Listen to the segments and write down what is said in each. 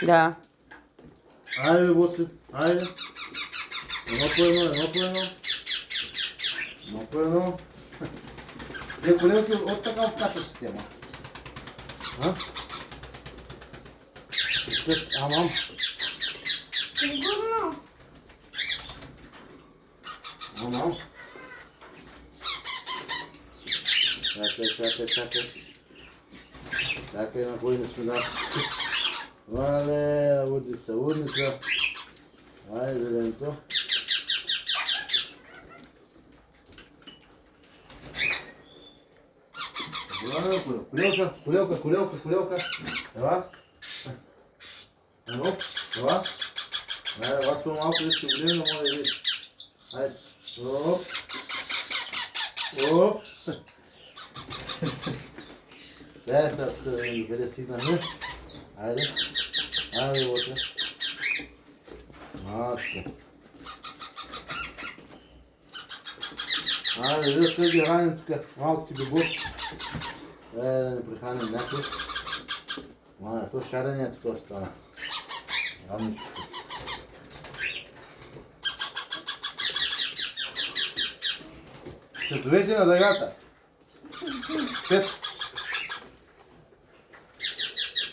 Да. Айде, Боци, айде. Едно по едно, едно по едно. Едно по едно. Де колелки от такава каша система. А? Амам. Сигурно. Амам. Чакай. Чакай, на кой не сме да. Вале, удница. Айде, зеленто. Колелка. Ела. Ела. Айде, вас по-малко да ще влиза, може да видиш. Айде. Оп. Дай сега къде стигнахме. Айде. Айде, вътре. Матка. Айде, виж как ги раним тук. Малко ти бегут. Да не прихраним някой. То шарения тук стана. Рамничко. Цветовете на дъгата.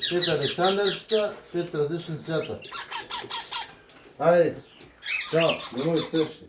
5 Александърчета, 5 различни цвята. Айде, чао, не му изтърши.